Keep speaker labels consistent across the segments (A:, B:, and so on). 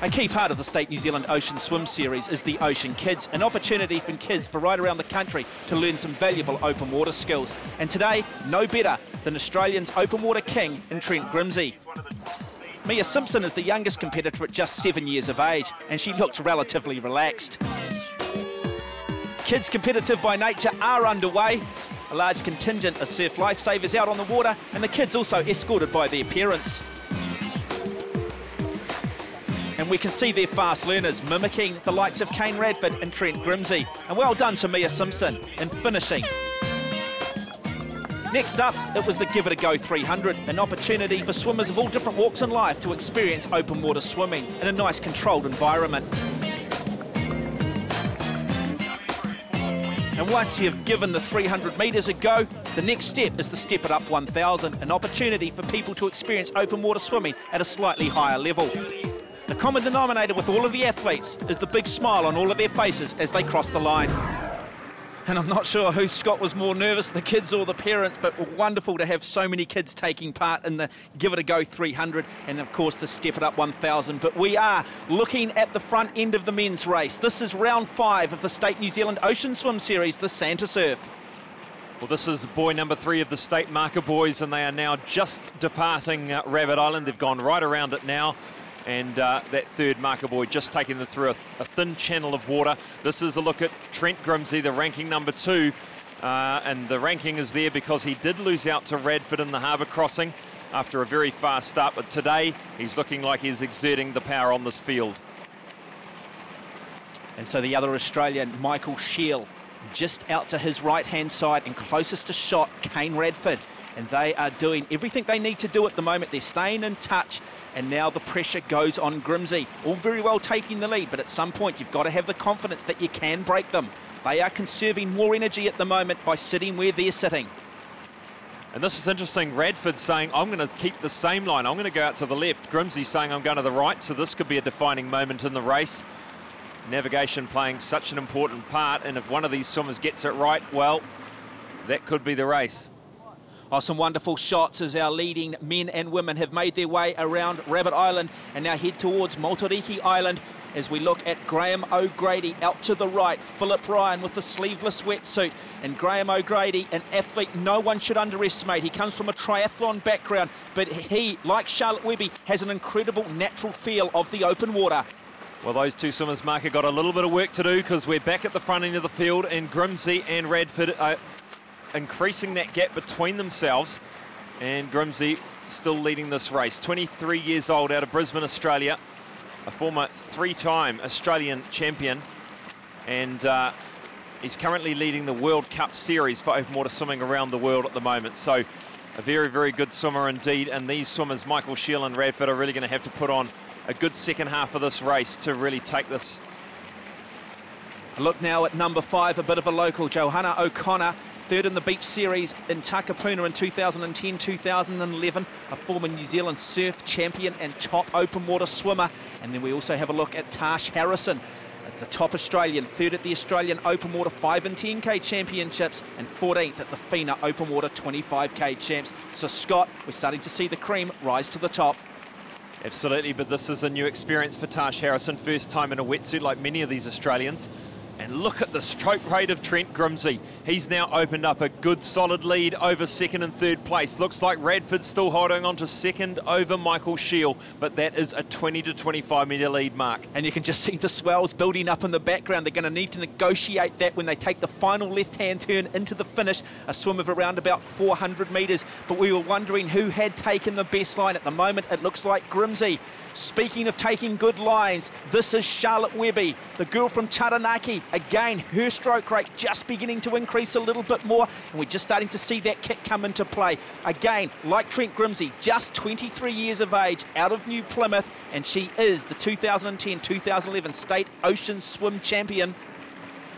A: A key part of the State New Zealand Ocean Swim Series is the Ocean Kids, an opportunity for kids for right around the country to learn some valuable open water skills. And today, no better than Australian's open water king in Trent Grimsey. Mia Simpson is the youngest competitor at just 7 years of age, and she looks relatively relaxed. Kids competitive by nature are underway. A large contingent of surf lifesavers out on the water, and the kids also escorted by their parents. And we can see their fast learners mimicking the likes of Kane Radford and Trent Grimsey. And well done to Mia Simpson in finishing. Next up, it was the Give It A Go 300, an opportunity for swimmers of all different walks in life to experience open water swimming in a nice controlled environment. And once you've given the 300 metres a go, the next step is the Step It Up 1000, an opportunity for people to experience open water swimming at a slightly higher level. The common denominator with all of the athletes is the big smile on all of their faces as they cross the line. And I'm not sure who Scott was more nervous, the kids or the parents, but wonderful to have so many kids taking part in the Give It A Go 300 and of course the Step It Up 1000. But we are looking at the front end of the men's race. This is round 5 of the State New Zealand Ocean Swim Series, the Santa Surf.
B: Well, this is boy number 3 of the state marker boys, and they are now just departing Rabbit Island. They've gone right around it now. And that third marker boy just taking them through a thin channel of water. This is a look at Trent Grimsey, the ranking number 2. And the ranking is there because he did lose out to Radford in the harbour crossing after a very fast start. But today, he's looking like he's exerting the power on this field.
A: And so the other Australian, Michael Shield, just out to his right-hand side and closest to shot, Kane Radford. And they are doing everything they need to do at the moment. They're staying in touch. And now the pressure goes on Grimsey. All very well taking the lead, but at some point you've got to have the confidence that you can break them. They are conserving more energy at the moment by sitting where they're sitting.
B: And this is interesting. Radford saying, I'm going to keep the same line. I'm going to go out to the left. Grimsey saying, I'm going to the right. So this could be a defining moment in the race. Navigation playing such an important part. And if one of these swimmers gets it right, well, that could be the race.
A: Oh, some wonderful shots as our leading men and women have made their way around Rabbit Island and now head towards Maltoriki Island as we look at Graham O'Grady out to the right, Philip Ryan with the sleeveless wetsuit, and Graham O'Grady, an athlete no one should underestimate. He comes from a triathlon background, but he, like Charlotte Webby, has an incredible natural feel of the open water.
B: Well, those two swimmers, Mark, have got a little bit of work to do because we're back at the front end of the field and Grimsey and Radford are increasing that gap between themselves, and Grimsey still leading this race. 23 years old, out of Brisbane, Australia, a former 3-time Australian champion, and he's currently leading the World Cup series for open water swimming around the world at the moment. So a very, very good swimmer indeed, and these swimmers, Michael Shield and Radford, are really going to have to put on a good second half of this race to really take this.
A: A look now at number 5, a bit of a local, Johanna O'Connor, third in the beach series in Takapuna in 2010-2011, a former New Zealand surf champion and top open water swimmer. And then we also have a look at Tash Harrison, the top Australian, third at the Australian Open Water 5 and 10K Championships and 14th at the FINA Open Water 25K Champs. So Scott, we're starting to see the cream rise to the top.
B: Absolutely, but this is a new experience for Tash Harrison, first time in a wetsuit like many of these Australians. And look at the stroke rate of Trent Grimsey. He's now opened up a good solid lead over second and third place. Looks like Radford's still holding on to second over Michael Shield, but that is a 20 to 25 metre lead, Mark.
A: And you can just see the swells building up in the background. They're going to need to negotiate that when they take the final left-hand turn into the finish, a swim of around about 400 metres. But we were wondering who had taken the best line. At the moment, it looks like Grimsey. Speaking of taking good lines, this is Charlotte Webby, the girl from Taranaki. Again, her stroke rate just beginning to increase a little bit more, and we're just starting to see that kick come into play. Again, like Trent Grimsey, just 23 years of age, out of New Plymouth, and she is the 2010-2011 State Ocean Swim Champion.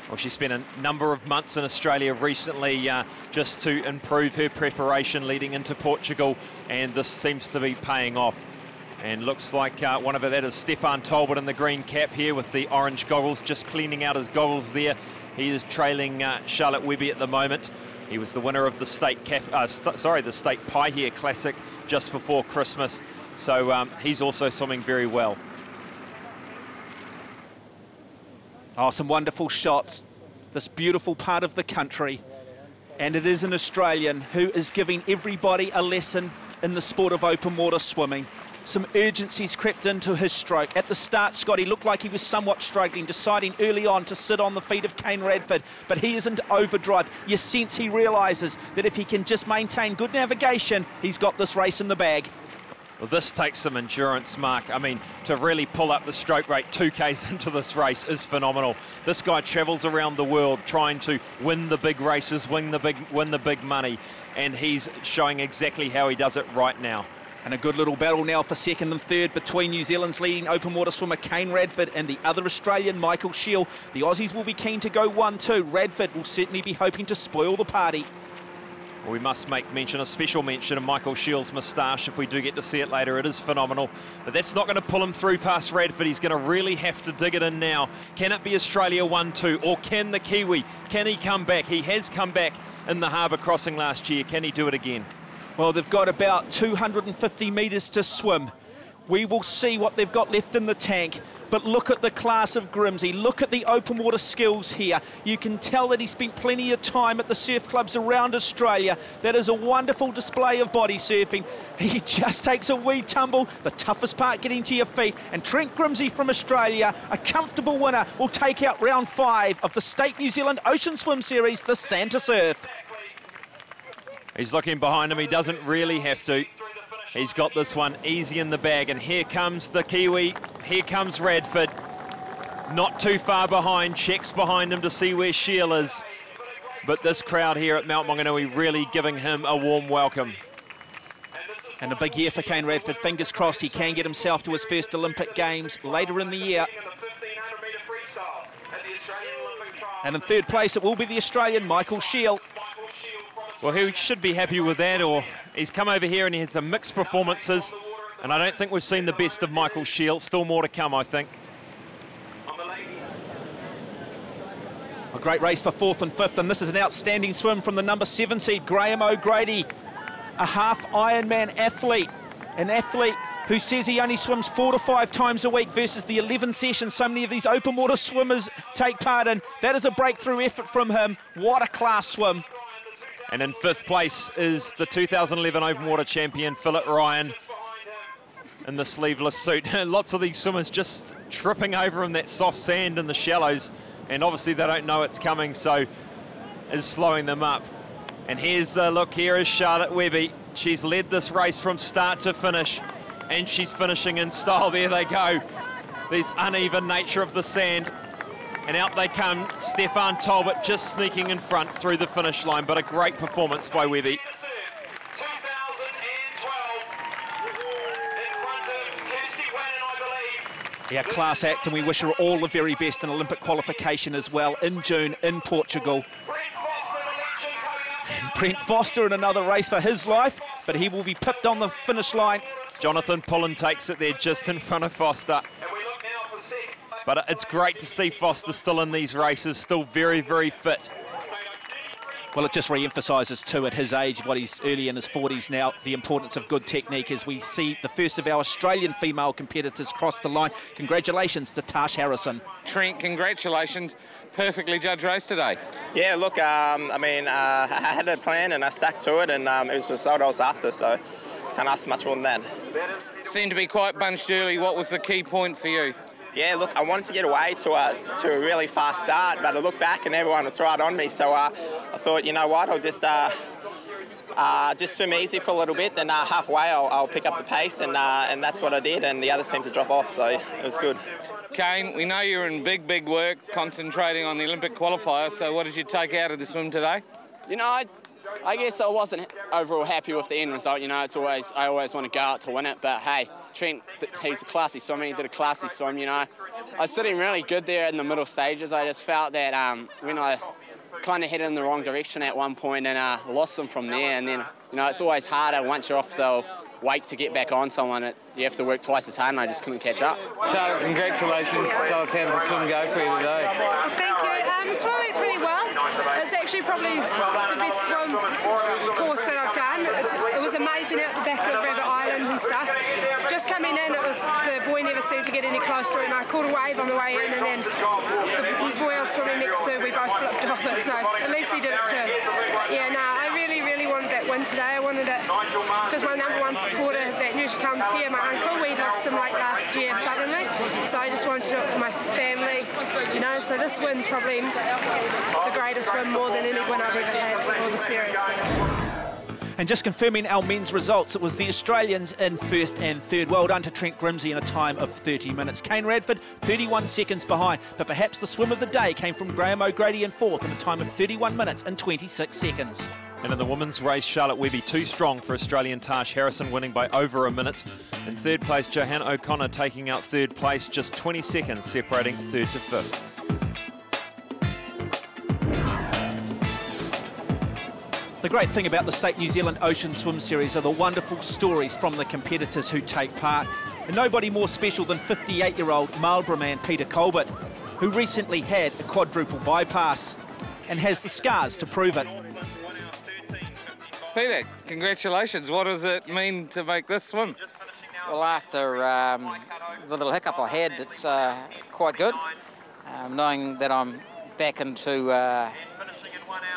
B: Well, she spent a number of months in Australia recently just to improve her preparation leading into Portugal, and this seems to be paying off. And looks like one of that is Stefan Talbot in the green cap here with the orange goggles, just cleaning out his goggles there. He is trailing Charlotte Webby at the moment. He was the winner of the state the state pie here classic just before Christmas. So he's also swimming very well.
A: Oh, some wonderful shots. This beautiful part of the country. And it is an Australian who is giving everybody a lesson in the sport of open water swimming. Some urgency's crept into his stroke. At the start, Scotty looked like he was somewhat struggling, deciding early on to sit on the feet of Kane Radford, but he is into overdrive. You sense he realises that if he can just maintain good navigation, he's got this race in the bag.
B: Well, this takes some endurance, Mark. I mean, to really pull up the stroke rate 2Ks into this race is phenomenal. This guy travels around the world trying to win the big races, win the big money, and he's showing exactly how he does it right now.
A: And a good little battle now for second and third between New Zealand's leading open water swimmer Kane Radford and the other Australian, Michael Shiel. The Aussies will be keen to go 1-2. Radford will certainly be hoping to spoil the party.
B: Well, we must make mention, a special mention of Michael Shiel's moustache if we do get to see it later. It is phenomenal. But that's not going to pull him through past Radford. He's going to really have to dig it in now. Can it be Australia 1-2? Or can the Kiwi, can he come back? He has come back in the harbour crossing last year. Can he do it again?
A: Well, they've got about 250 metres to swim. We will see what they've got left in the tank. But look at the class of Grimsey. Look at the open water skills here. You can tell that he spent plenty of time at the surf clubs around Australia. That is a wonderful display of body surfing. He just takes a wee tumble, the toughest part getting to your feet. And Trent Grimsey from Australia, a comfortable winner, will take out round 5 of the State New Zealand Ocean Swim Series, the Santa Surf.
B: He's looking behind him. He doesn't really have to. He's got this one easy in the bag. And here comes the Kiwi. Here comes Radford. Not too far behind. Checks behind him to see where Shiel is. But this crowd here at Mount Maunganui really giving him a warm welcome.
A: And a big year for Kane Radford. Fingers crossed he can get himself to his first Olympic Games later in the year. And in third place, it will be the Australian, Michael Shiel.
B: Well, he should be happy with that, or he's come over here and he had some mixed performances, and I don't think we've seen the best of Michael Shiel. Still more to come, I think.
A: A great race for 4th and 5th, and this is an outstanding swim from the number 7 seed, Graham O'Grady, a half Ironman athlete, an athlete who says he only swims 4 to 5 times a week versus the 11 sessions so many of these open water swimmers take part in. That is a breakthrough effort from him. What a class swim.
B: And in 5th place is the 2011 open water champion, Philip Ryan, in the sleeveless suit. Lots of these swimmers just tripping over in that soft sand in the shallows, and obviously they don't know it's coming, so is slowing them up. And here's a look, here is Charlotte Webby. She's led this race from start to finish, and she's finishing in style. There they go. This uneven nature of the sand. And out they come, Stefan Talbot just sneaking in front through the finish line, but a great performance by Webby.
A: Yeah, class act, and we wish her all the very best in Olympic qualification as well in June in Portugal. And Brent Foster in another race for his life, but he will be pipped on the finish line.
B: Jonathan Pullen takes it there just in front of Foster. But it's great to see Foster still in these races, still very, very fit.
A: Well, it just re-emphasises too at his age, what he's early in his 40s now, the importance of good technique as we see the first of our Australian female competitors cross the line. Congratulations to Tash Harrison.
C: Trent, congratulations. Perfectly judged race today.
D: Yeah, look, I had a plan and I stuck to it, and it was the result I was after, so can't ask much more than that.
C: Seemed to be quite bunched early. What was the key point for you?
D: Yeah, look, I wanted to get away to a really fast start, but I looked back and everyone was right on me, so I thought, you know what, I'll just swim easy for a little bit, then halfway I'll pick up the pace, and that's what I did, and the others seemed to drop off, so it was good.
C: Kane, we know you're in big work, concentrating on the Olympic qualifier, so what did you take out of the swim today?
E: You know, I guess I wasn't overall happy with the end result. You know, I always want to go out to win it, but hey, Trent, he's a classy swimmer. He did a classy swim, you know. I was sitting really good there in the middle stages. I just felt that when I kind of headed in the wrong direction at one point and lost them from there, and then, you know, it's always harder once you're off the wake to get back on someone. You have to work twice as hard, and I just couldn't catch up.
C: Charlotte, congratulations. Tell us how did the swim go for you today?
F: Thank you. The swim went pretty well. It's actually probably the best swim course that I've done. It was amazing out the back of Rabbit Island and stuff. just coming in, the buoy never seemed to get any closer, and I caught a wave on the way in, and then the buoy I was swimming next to, we both flipped off it, so at least he did it too. But yeah, no, I really, really wanted that win today. I wanted it because my #1 supporter that usually comes here, my uncle, we lost him like last year suddenly, so I just wanted to do it for my family, you know, so this win's probably the greatest win, more than any win I've ever had for the series.
A: And just confirming our men's results, it was the Australians in first and third. Well done to Trent Grimsey in a time of 30 minutes. Kane Radford, 31 seconds behind, but perhaps the swim of the day came from Graham O'Grady in fourth in a time of 31 minutes and 26 seconds.
B: And in the women's race, Charlotte Webby too strong for Australian Tash Harrison, winning by over a minute. In third place, Johanna O'Connor taking out third place, just 20 seconds separating third to fifth.
A: The great thing about the State New Zealand Ocean Swim Series are the wonderful stories from the competitors who take part. And nobody more special than 58-year-old Marlborough man Peter Colbert, who recently had a quadruple bypass and has the scars to prove it.
C: Peter, congratulations. What does it mean to make this swim?
G: Well, after the little hiccup I had, it's quite good. Knowing that I'm back into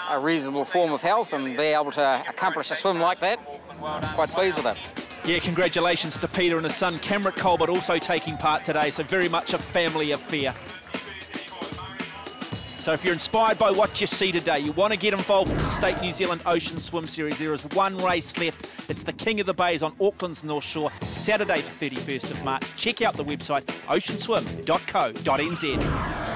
G: a reasonable form of health and be able to accomplish a swim like that, I'm quite pleased with it.
A: Yeah, congratulations to Peter and his son Cameron Colbert also taking part today, so very much a family affair. So if you're inspired by what you see today, you want to get involved with the State New Zealand Ocean Swim Series, there is one race left. It's the King of the Bays on Auckland's North Shore, Saturday the 31st of March. Check out the website oceanswim.co.nz.